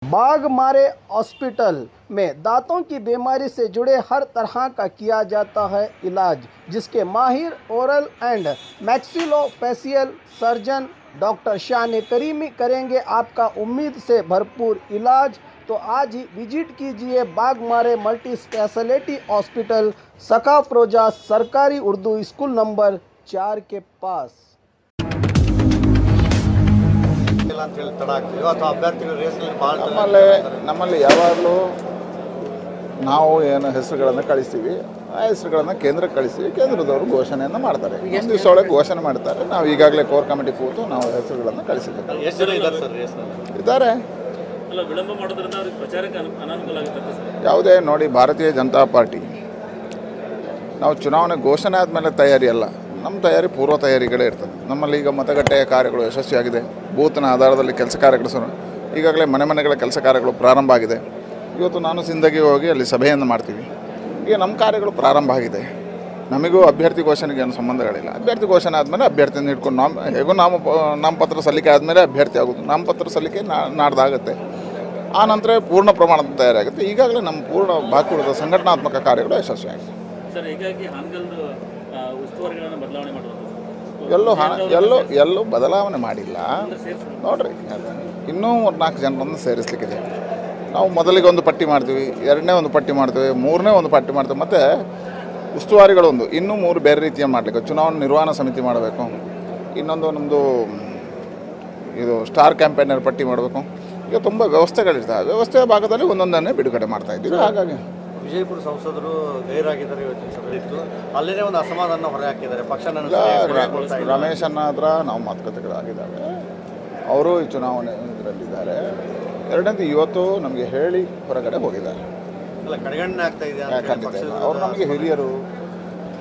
Baghmare hospital में दांतों की बीमारी से जुड़े हर तरह का किया जाता है इलाज, जिसके माहिर oral and maxillofacial surgeon doctor शान करीमी करेंगे आपका उम्मीद से भरपूर इलाज। तो आज ही विजिट कीजिए बाघमारे मल्टी स्पेशलिटी हॉस्पिटल सकाफरोजा सरकारी उर्दू स्कूल नंबर 4 के पास। ನಮ್ಮಲ್ಲಿ ಯಾವಾಗಲೂ ನಾವು ಏನು ಹೆಸರುಗಳನ್ನು ಕಳಿಸ್ತೀವಿ ಆ ಹೆಸರುಗಳನ್ನು ಕೇಂದ್ರಕ್ಕೆ ಕಳಿಸ್ತೀವಿ, ಕೇಂದ್ರದವರು ಘೋಷಣೆಯನ್ನು ಮಾಡ್ತಾರೆ, ಒಂದು ದಿವಸ ಒಳಗೆ ಘೋಷಣೆ ಮಾಡ್ತಾರೆ। ನಾವು ಈಗಾಗಲೇ ಕೋರ್ ಕಮಿಟಿ ಕೂತು ನಾವು ಹೆಸರುಗಳನ್ನು ಕಳಿಸಿದ್ದೇವೆ। ಇದ್ದಾರೆ ಯಾವುದೇ ನೋಡಿ, ಭಾರತೀಯ ಜನತಾ ಪಾರ್ಟಿ ನಾವು ಚುನಾವಣೆ ಘೋಷಣೆ ಆದಮೇಲೆ ತಯಾರಿ ಅಲ್ಲ, ನಮ್ಮ ತಯಾರಿ ಪೂರ್ವ ತಯಾರಿಗಳೇ ಇರ್ತದೆ। ನಮ್ಮಲ್ಲಿ ಈಗ ಮತಗಟ್ಟೆಯ ಕಾರ್ಯಗಳು ಯಶಸ್ವಿಯಾಗಿದೆ, ಬೂತ್ನ ಆಧಾರದಲ್ಲಿ ಕೆಲಸ ಕಾರ್ಯಗಳು ಈಗಾಗಲೇ ಮನೆಗಳ ಕೆಲಸ ಕಾರ್ಯಗಳು ಪ್ರಾರಂಭ ಆಗಿದೆ। ಇವತ್ತು ನಾನು ಸಿಂದಗಿ ಹೋಗಿ ಅಲ್ಲಿ ಸಭೆಯನ್ನು ಮಾಡ್ತೀವಿ। ಈಗ ನಮ್ಮ ಕಾರ್ಯಗಳು ಪ್ರಾರಂಭ ಆಗಿದೆ, ನಮಗೂ ಅಭ್ಯರ್ಥಿ ಘೋಷಣೆಗೆ ಏನು ಸಂಬಂಧಗಳಿಲ್ಲ। ಅಭ್ಯರ್ಥಿ ಘೋಷಣೆ ಆದಮೇಲೆ ಅಭ್ಯರ್ಥಿಯನ್ನು ಹಿಡ್ಕೊಂಡು ಹೇಗೂ ನಾಮಪತ್ರ ಸಲ್ಲಿಕೆ ಆದಮೇಲೆ ಅಭ್ಯರ್ಥಿ ಆಗೋದು, ನಾಮಪತ್ರ ಸಲ್ಲಿಕೆ ನಾಡ್ದಾಗುತ್ತೆ, ಆ ನಂತರ ಪೂರ್ಣ ಪ್ರಮಾಣದ ತಯಾರಾಗುತ್ತೆ। ಈಗಾಗಲೇ ನಮ್ಮ ಪೂರ್ಣ ಬಾಕಿ ಉಳಿದ ಸಂಘಟನಾತ್ಮಕ ಕಾರ್ಯಗಳು ಯಶಸ್ವಿಯಾಗಿದೆ। ಎಲ್ಲೂ ಬದಲಾವಣೆ ಮಾಡಿಲ್ಲ ನೋಡ್ರಿ, ಇನ್ನೂ 4 ಜನರನ್ನು ಸೇರಿಸಲಿಕ್ಕಿದೆ। ನಾವು ಮೊದಲಿಗೆ ಒಂದು ಪಟ್ಟಿ ಮಾಡ್ತೀವಿ, ಎರಡನೇ ಒಂದು ಪಟ್ಟಿ ಮಾಡ್ತೀವಿ, ಮೂರನೇ ಒಂದು ಪಟ್ಟಿ ಮಾಡ್ತೀವಿ, ಮತ್ತು ಉಸ್ತುವಾರಿಗಳೊಂದು ಇನ್ನೂ 3 ಬೇರೆ ರೀತಿಯ ಮಾಡಲಿಕ್ಕೆ ಚುನಾವಣಾ ನಿರ್ವಹಣಾ ಸಮಿತಿ ಮಾಡಬೇಕು, ಇನ್ನೊಂದು ನಮ್ಮದು ಇದು ಸ್ಟಾರ್ ಕ್ಯಾಂಪೇನರ್ ಪಟ್ಟಿ ಮಾಡಬೇಕು। ಈಗ ತುಂಬ ವ್ಯವಸ್ಥೆಗಳಿರ್ತವೆ, ವ್ಯವಸ್ಥೆಯ ಭಾಗದಲ್ಲಿ ಒಂದೊಂದನ್ನೇ ಬಿಡುಗಡೆ ಮಾಡ್ತಾಯಿದ್ದೀವಿ। ಹಾಗಾಗಿ ವಿಜಯಪುರ ಸಂಸದರು ಗೈರಾಗಿದ್ದಾರೆ, ಇತ್ತು ಅಲ್ಲೇ ಒಂದು ಅಸಮಾಧಾನ ಹೊರ ಹಾಕಿದ್ದಾರೆ ಪಕ್ಷ। ರಮೇಶ್ ಅನ್ನ ಹತ್ರ ನಾವು ಮಾತುಕತೆಗಳಾಗಿದ್ದಾವೆ, ಅವರು ಈ ಚುನಾವಣೆ ಇದರಲ್ಲಿದ್ದಾರೆ। ಎರಡನೇದು ಇವತ್ತು ನಮಗೆ ಹೇಳಿ ಹೊರಗಡೆ ಹೋಗಿದ್ದಾರೆ, ಕಡೆಗಣನೆ ಆಗ್ತಾ ಇದೆ। ಅವರು ನಮಗೆ ಹಿರಿಯರು,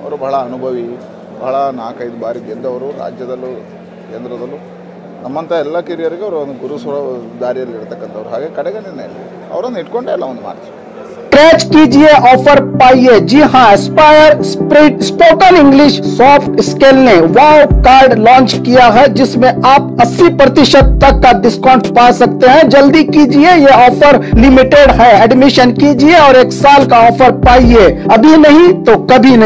ಅವರು ಬಹಳ ಅನುಭವಿ, ಬಹಳ 4-5 ಬಾರಿ ಗೆದ್ದವರು, ರಾಜ್ಯದಲ್ಲೂ ಕೇಂದ್ರದಲ್ಲೂ ನಮ್ಮಂಥ ಎಲ್ಲ ಕಿರಿಯರಿಗೆ ಅವರು ಒಂದು ಗುರು ದಾರಿಯಲ್ಲಿ ಇರ್ತಕ್ಕಂಥವ್ರು, ಹಾಗೆ ಕಡೆಗಣನೆ ಅವರನ್ನು ಇಟ್ಕೊಂಡೇ ಎಲ್ಲ ಒಂದು ಮಾಡ್ತೀವಿ। स्क्रैच कीजिए, ऑफर पाइए। जी हाँ, Aspire spoken English soft skill ने वाव कार्ड लॉन्च किया है, जिसमें आप 80% तक का डिस्काउंट पा सकते हैं। जल्दी कीजिए, ये ऑफर लिमिटेड है। एडमिशन कीजिए और 1 साल का ऑफर पाइए, अभी नहीं तो कभी नहीं।